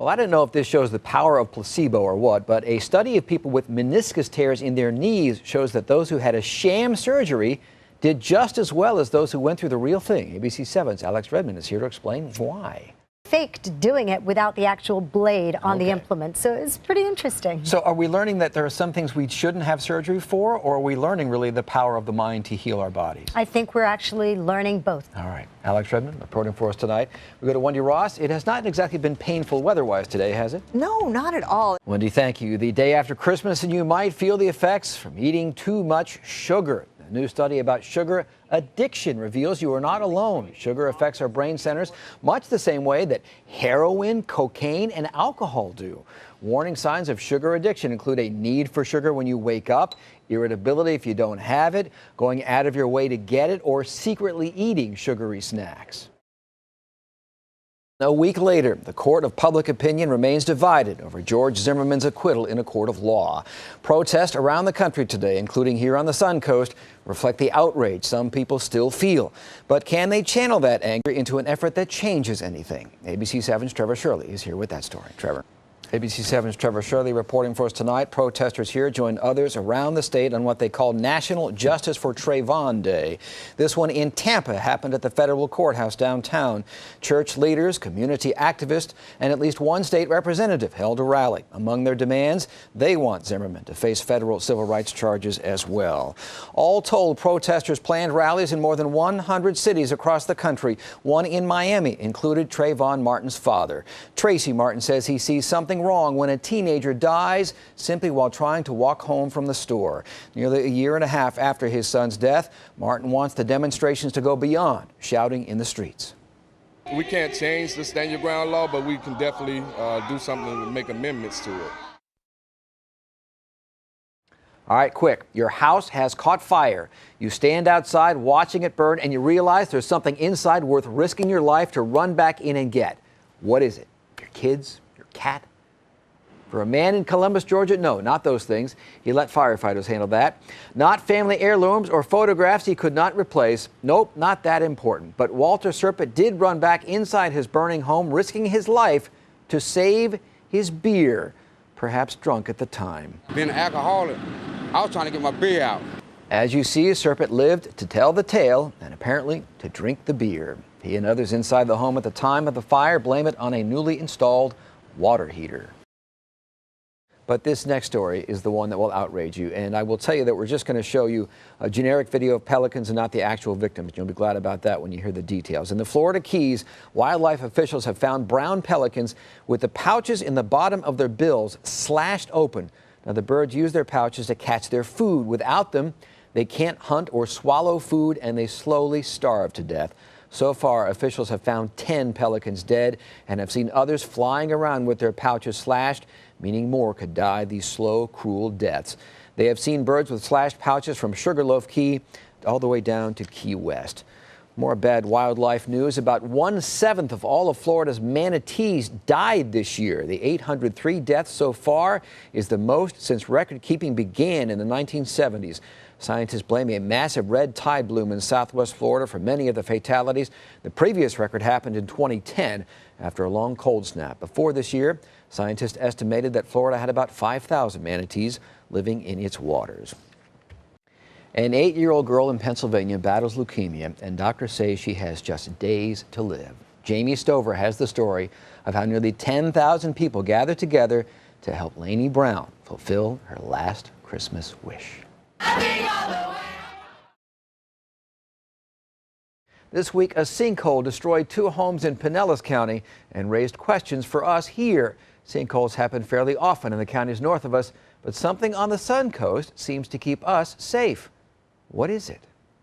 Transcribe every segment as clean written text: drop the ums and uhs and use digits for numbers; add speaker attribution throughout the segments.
Speaker 1: Well, I don't know if this shows the power of placebo or what, but a study of people with meniscus tears in their knees shows that those who had a sham surgery did just as well as those who went through the real thing. ABC 7's Alex Redmond is here to explain why.
Speaker 2: Faked doing it without the actual blade on the implement. So it's pretty interesting. So
Speaker 1: are we learning that there are some things we shouldn't have surgery for, or are we learning really the power of the mind to heal our bodies?
Speaker 2: I think we're actually learning both.
Speaker 1: All right. Alex Redmond reporting for us tonight. We go to Wendy Ross. It has not exactly been painful weather-wise today, has it?
Speaker 3: No, not at all.
Speaker 1: Wendy, thank you. The day after Christmas, and you might feel the effects from eating too much sugar. A new study about sugar addiction reveals you are not alone. Sugar affects our brain centers much the same way that heroin, cocaine, and alcohol do. Warning signs of sugar addiction include a need for sugar when you wake up, irritability if you don't have it, going out of your way to get it, or secretly eating sugary snacks. A week later, the court of public opinion remains divided over George Zimmerman's acquittal in a court of law. Protests around the country today, including here on the Sun Coast, reflect the outrage some people still feel. But can they channel that anger into an effort that changes anything? ABC 7's Trevor Shirley is here with that story. Trevor. ABC 7's Trevor Shirley reporting for us tonight. Protesters here joined others around the state on what they call National Justice for TRAYVON Day. This one in Tampa happened at the federal courthouse downtown. Church leaders, community activists, and at least one state representative held a rally. Among their demands, they want Zimmerman to face federal civil rights charges as well. All told, protesters planned rallies in more than 100 cities across the country. One in Miami included Trayvon Martin's father. Tracy Martin says he sees something wrong when a teenager dies simply while trying to walk home from the store. Nearly a year and a half after his son's death, Martin wants the demonstrations to go beyond shouting in the streets.
Speaker 4: We can't change the stand your ground law, but we can definitely do something to make amendments to it.
Speaker 1: All right, quick. Your house has caught fire. You stand outside watching it burn and you realize there's something inside worth risking your life to run back in and get. What is it? Your kids? Your cat? For a man in Columbus, Georgia, no, not those things. He let firefighters handle that. Not family heirlooms or photographs he could not replace. Nope, not that important. But Walter Serpent did run back inside his burning home, risking his life to save his beer, perhaps drunk at the time.
Speaker 5: Being an alcoholic, I was trying to get my beer out.
Speaker 1: As you see, Serpent lived to tell the tale and apparently to drink the beer. He and others inside the home at the time of the fire blame it on a newly installed water heater. But this next story is the one that will outrage you. And I will tell you that we're just going to show you a generic video of pelicans and not the actual victims. You'll be glad about that when you hear the details. In the Florida Keys, wildlife officials have found brown pelicans with the pouches in the bottom of their bills slashed open. Now, the birds use their pouches to catch their food. Without them, they can't hunt or swallow food, and they slowly starve to death. So far, officials have found 10 pelicans dead and have seen others flying around with their pouches slashed, meaning more could die these slow, cruel deaths. They have seen birds with slashed pouches from Sugarloaf Key all the way down to Key West. More bad wildlife news. About 1/7 of all of Florida's manatees died this year. The 803 deaths so far is the most since record-keeping began in the 1970s. Scientists blame a massive red tide bloom in southwest Florida for many of the fatalities. The previous record happened in 2010 after a long cold snap. Before this year, scientists estimated that Florida had about 5,000 manatees living in its waters. An 8-year-old girl in Pennsylvania battles leukemia, and doctors say she has just days to live. Jamie Stover has the story of how nearly 10,000 people gathered together to help Lainey Brown fulfill her last Christmas wish. This week, a sinkhole destroyed 2 homes in Pinellas County and raised questions for us here. Sinkholes happen fairly often in the counties north of us, but something on the Sun Coast seems to keep us safe. What is it?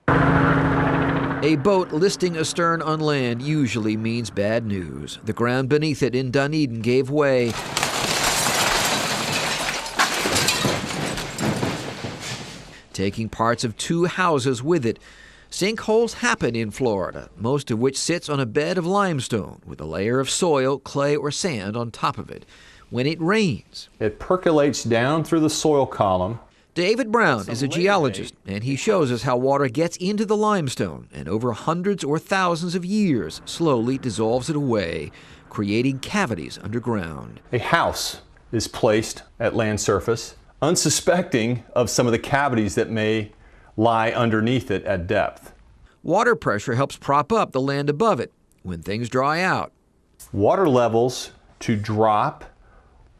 Speaker 1: A boat listing astern on land usually means bad news. The ground beneath it in Dunedin gave way. Taking parts of 2 houses with it. Sinkholes happen in Florida, most of which sits on a bed of limestone with a layer of soil, clay, or sand on top of it. When it rains,
Speaker 6: it percolates down through the soil column.
Speaker 1: David Brown is a geologist, and he shows us how water gets into the limestone and over hundreds or thousands of years slowly dissolves it away, creating cavities underground.
Speaker 3: A house is placed at land surface, unsuspecting of some of the cavities that may lie underneath it at depth.
Speaker 1: Water pressure helps prop up the land above it when things dry out.
Speaker 3: Water levels to drop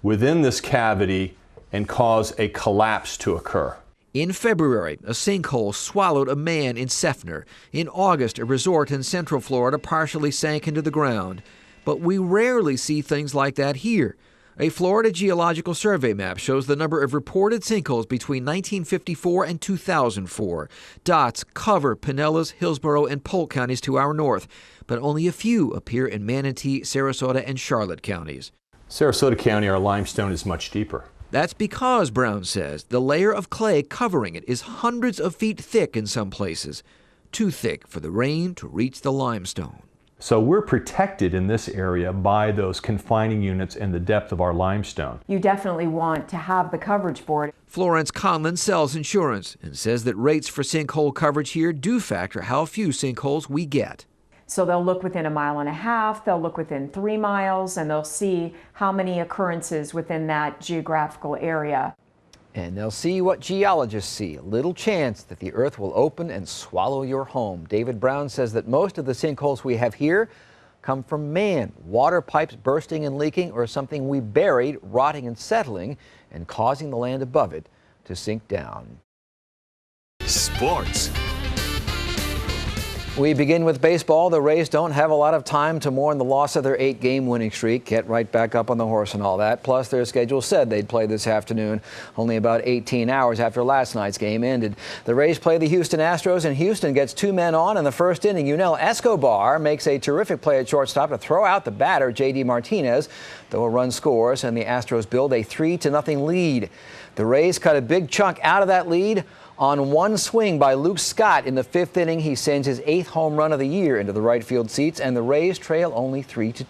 Speaker 3: within this cavity and cause a collapse to occur.
Speaker 1: In February, a sinkhole swallowed a man in Seffner. In August, a resort in Central Florida partially sank into the ground. But we rarely see things like that here. A Florida Geological Survey map shows the number of reported sinkholes between 1954 and 2004. Dots cover Pinellas, Hillsborough, and Polk counties to our north, but only a few appear in Manatee, Sarasota, and Charlotte counties.
Speaker 3: Sarasota County, our limestone is much deeper.
Speaker 1: That's because, Brown says, the layer of clay covering it is hundreds of feet thick in some places, too thick for the rain to reach the limestone.
Speaker 3: So we're protected in this area by those confining units and the depth of our limestone.
Speaker 6: You definitely want to have the coverage for it.
Speaker 1: Florence Conlon sells insurance and says that rates for sinkhole coverage here do factor how few sinkholes we get.
Speaker 6: So they'll look within 1.5 miles, they'll look within 3 miles, and they'll see how many occurrences within that geographical area.
Speaker 1: And they'll see what geologists see, a little chance that the earth will open and swallow your home. David Brown says that most of the sinkholes we have here come from man, water pipes bursting and leaking, or something we buried, rotting and settling, and causing the land above it to sink down.
Speaker 7: Sports.
Speaker 1: We begin with baseball. The Rays don't have a lot of time to mourn the loss of their 8-game winning streak, get right back up on the horse and all that. Plus, their schedule said they'd play this afternoon, only about 18 hours after last night's game ended. The Rays play the Houston Astros, and Houston gets 2 men on in the first inning. Yunel Escobar makes a terrific play at shortstop to throw out the batter, J.D. Martinez, though a run scores, and the Astros build a 3-0 lead. The Rays cut a big chunk out of that lead on one swing by Luke Scott in the 5th inning. He sends his 8th home run of the year into the right field seats, and the Rays trail only 3-2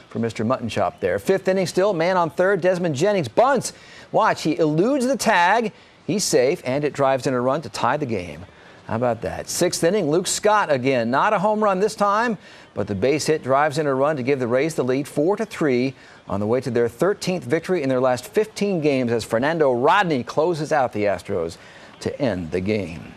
Speaker 1: for Mr. Mutton Chop there. 5th inning still, man on third, Desmond Jennings bunts. Watch, he eludes the tag. He's safe, and it drives in a run to tie the game. How about that? 6th inning, Luke Scott again. Not a home run this time, but the base hit drives in a run to give the Rays the lead 4-3 on the way to their 13th victory in their last 15 games as Fernando Rodney closes out the Astros to end the game.